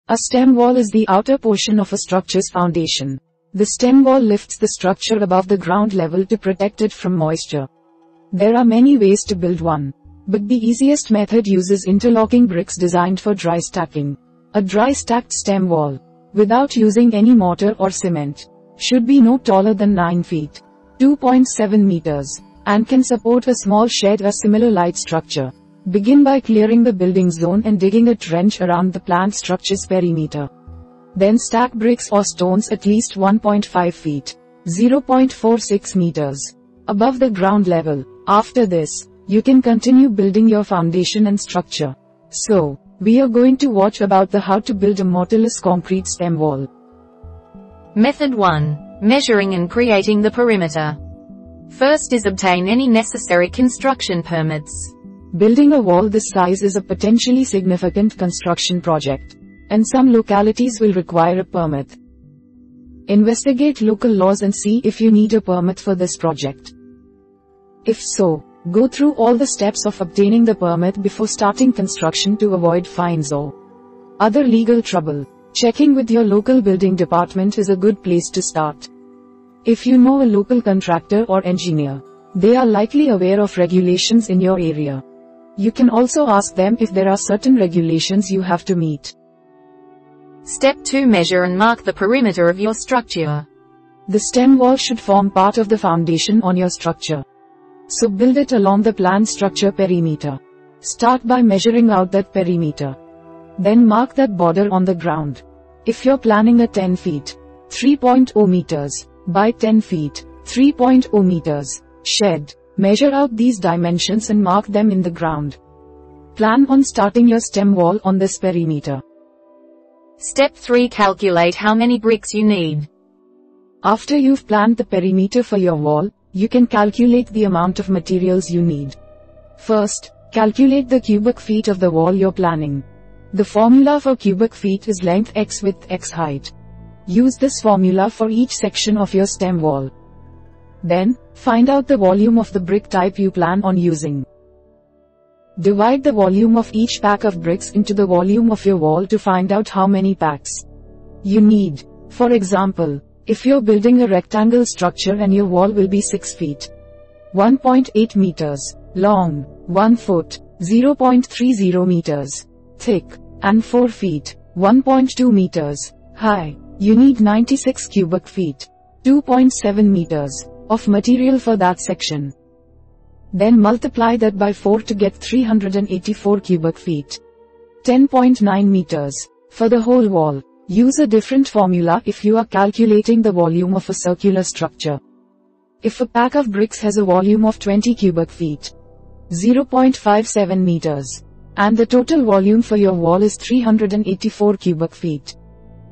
A stem wall is the outer portion of a structure's foundation. The stem wall lifts the structure above the ground level to protect it from moisture. There are many ways to build one, but the easiest method uses interlocking bricks designed for dry stacking. A dry stacked stem wall, without using any mortar or cement, should be no taller than 9 feet, 2.7 meters, and can support a small shed or similar light structure. Begin by clearing the building zone and digging a trench around the planned structure's perimeter. Then stack bricks or stones at least 1.5 feet, 0.46 meters, above the ground level. After this, you can continue building your foundation and structure. So, we are going to watch about the how to build a mortarless concrete stem wall. Method 1. Measuring and creating the perimeter. First is obtain any necessary construction permits. Building a wall this size is a potentially significant construction project, and some localities will require a permit. Investigate local laws and see if you need a permit for this project. If so, go through all the steps of obtaining the permit before starting construction to avoid fines or other legal trouble. Checking with your local building department is a good place to start. If you know a local contractor or engineer, they are likely aware of regulations in your area. You can also ask them if there are certain regulations you have to meet. Step 2. Measure and mark the perimeter of your structure. The stem wall should form part of the foundation on your structure. So build it along the planned structure perimeter. Start by measuring out that perimeter. Then mark that border on the ground. If you're planning a 10 feet, 3.0 meters, by 10 feet, 3.0 meters, shed, measure out these dimensions and mark them in the ground. Plan on starting your stem wall on this perimeter. Step 3. Calculate how many bricks you need. After you've planned the perimeter for your wall, you can calculate the amount of materials you need. First, calculate the cubic feet of the wall you're planning. The formula for cubic feet is length x width x height. Use this formula for each section of your stem wall. Then, find out the volume of the brick type you plan on using. Divide the volume of each pack of bricks into the volume of your wall to find out how many packs you need. For example, if you're building a rectangle structure and your wall will be 6 feet, 1.8 meters, long, 1 foot, 0.30 meters, thick, and 4 feet, 1.2 meters, high, you need 96 cubic feet, 2.7 meters, of material for that section. Then multiply that by 4 to get 384 cubic feet, 10.9 meters, for the whole wall. Use a different formula if you are calculating the volume of a circular structure. If a pack of bricks has a volume of 20 cubic feet, 0.57 meters, and the total volume for your wall is 384 cubic feet,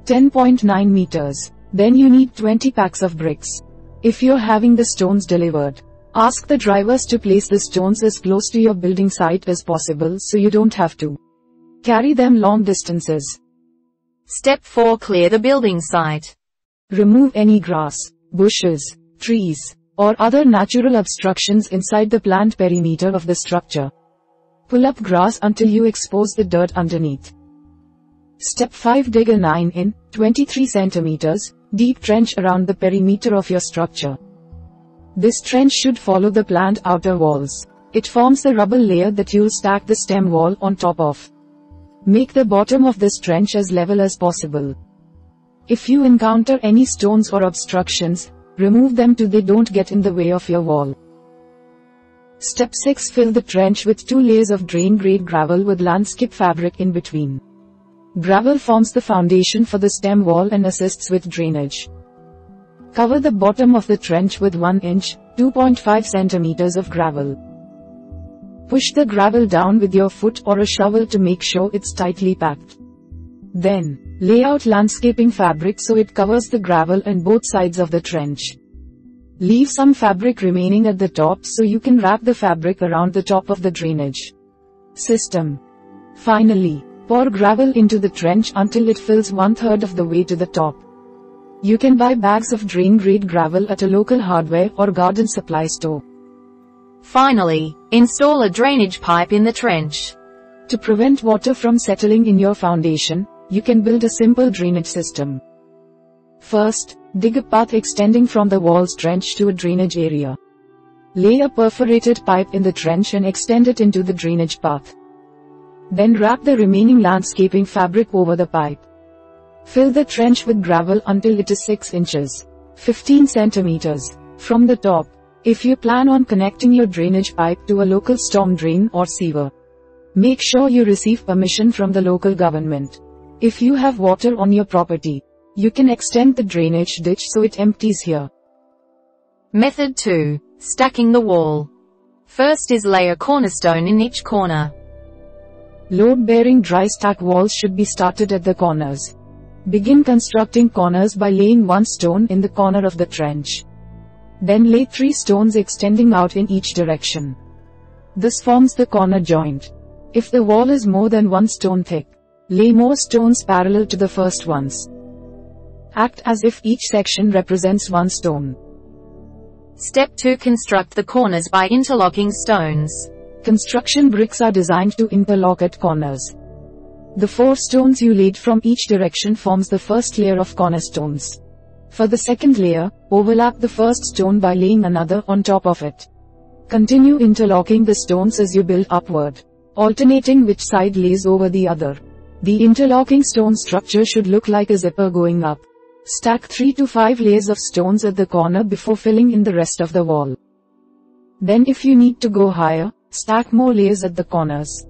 10.9 meters, then you need 20 packs of bricks. If you're having the stones delivered, ask the drivers to place the stones as close to your building site as possible so you don't have to carry them long distances. Step 4. Clear the building site. Remove any grass, bushes, trees, or other natural obstructions inside the planned perimeter of the structure. Pull up grass until you expose the dirt underneath. Step 5. Dig a 9 in, 23 centimeters, deep trench around the perimeter of your structure. This trench should follow the planned outer walls. It forms the rubble layer that you'll stack the stem wall on top of. Make the bottom of this trench as level as possible. If you encounter any stones or obstructions, remove them so they don't get in the way of your wall. Step 6. Fill the trench with 2 layers of drain-grade gravel with landscape fabric in between. Gravel forms the foundation for the stem wall and assists with drainage. Cover the bottom of the trench with 1 inch, 2.5 centimeters of gravel. Push the gravel down with your foot or a shovel to make sure it's tightly packed. Then, lay out landscaping fabric so it covers the gravel and both sides of the trench. Leave some fabric remaining at the top so you can wrap the fabric around the top of the drainage system. Finally, pour gravel into the trench until it fills 1/3 of the way to the top. You can buy bags of drain-grade gravel at a local hardware or garden supply store. Finally, install a drainage pipe in the trench. To prevent water from settling in your foundation, you can build a simple drainage system. First, dig a path extending from the wall's trench to a drainage area. Lay a perforated pipe in the trench and extend it into the drainage path. Then wrap the remaining landscaping fabric over the pipe. Fill the trench with gravel until it is 6 inches, 15 centimeters, from the top, if you plan on connecting your drainage pipe to a local storm drain or sewer. Make sure you receive permission from the local government. If you have water on your property, you can extend the drainage ditch so it empties here. Method 2. Stacking the wall. First is lay a cornerstone in each corner. Load-bearing dry stack walls should be started at the corners. Begin constructing corners by laying one stone in the corner of the trench. Then lay 3 stones extending out in each direction. This forms the corner joint. If the wall is more than 1 stone thick, lay more stones parallel to the first ones. Act as if each section represents 1 stone. Step 2. Construct the corners by interlocking stones. Construction bricks are designed to interlock at corners. The 4 stones you laid from each direction forms the first layer of cornerstones. For the second layer, overlap the first stone by laying another on top of it. Continue interlocking the stones as you build upward, alternating which side lays over the other. The interlocking stone structure should look like a zipper going up. Stack 3 to 5 layers of stones at the corner before filling in the rest of the wall. Then if you need to go higher, stack more layers at the corners.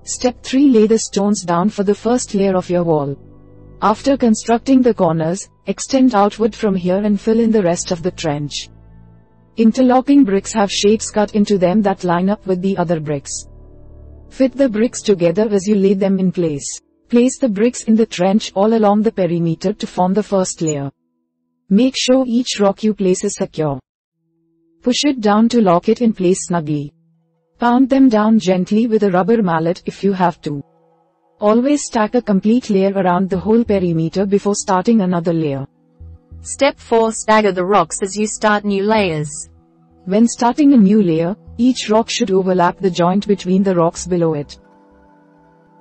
Step 3. Lay the stones down for the first layer of your wall. After constructing the corners, extend outward from here and fill in the rest of the trench. Interlocking bricks have shapes cut into them that line up with the other bricks. Fit the bricks together as you lay them in place. Place the bricks in the trench all along the perimeter to form the first layer. Make sure each rock you place is secure. Push it down to lock it in place snugly. Pound them down gently with a rubber mallet if you have to. Always stack a complete layer around the whole perimeter before starting another layer. Step 4. Stagger the rocks as you start new layers. When starting a new layer, each rock should overlap the joint between the rocks below it.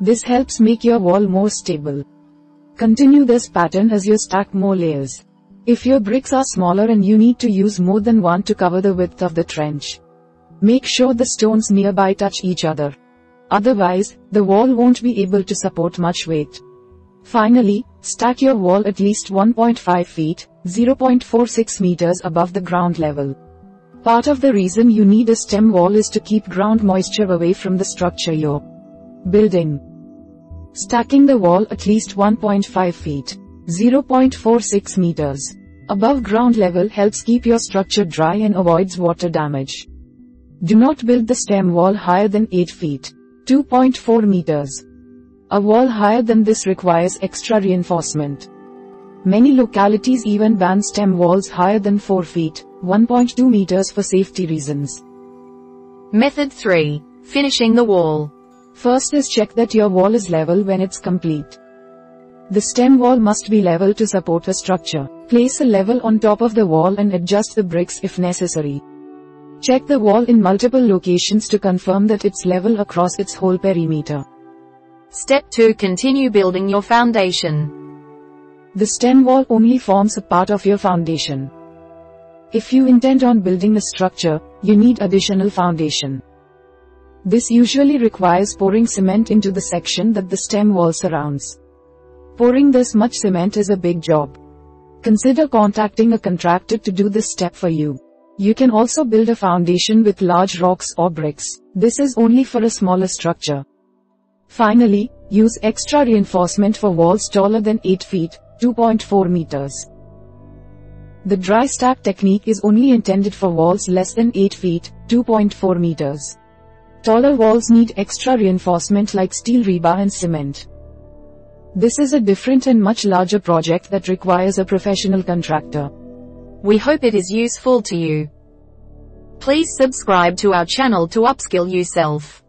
This helps make your wall more stable. Continue this pattern as you stack more layers. If your bricks are smaller and you need to use more than one to cover the width of the trench, make sure the stones nearby touch each other. Otherwise, the wall won't be able to support much weight. Finally, stack your wall at least 1.5 feet, 0.46 meters above the ground level. Part of the reason you need a stem wall is to keep ground moisture away from the structure you're building. Stacking the wall at least 1.5 feet, 0.46 meters, above ground level helps keep your structure dry and avoids water damage. Do not build the stem wall higher than 8 feet, 2.4 meters. A wall higher than this requires extra reinforcement. Many localities even ban stem walls higher than 4 feet, 1.2 meters for safety reasons. Method 3. Finishing the wall. First is check that your wall is level when it's complete. The stem wall must be level to support a structure. Place a level on top of the wall and adjust the bricks if necessary. Check the wall in multiple locations to confirm that it's level across its whole perimeter. Step 2. Continue building your foundation. The stem wall only forms a part of your foundation. If you intend on building a structure, you need additional foundation. This usually requires pouring cement into the section that the stem wall surrounds. Pouring this much cement is a big job. Consider contacting a contractor to do this step for you. You can also build a foundation with large rocks or bricks. This is only for a smaller structure. Finally, use extra reinforcement for walls taller than 8 feet, 2.4 meters. The dry stack technique is only intended for walls less than 8 feet, 2.4 meters. Taller walls need extra reinforcement like steel rebar and cement. This is a different and much larger project that requires a professional contractor. We hope it is useful to you. Please subscribe to our channel to upskill yourself.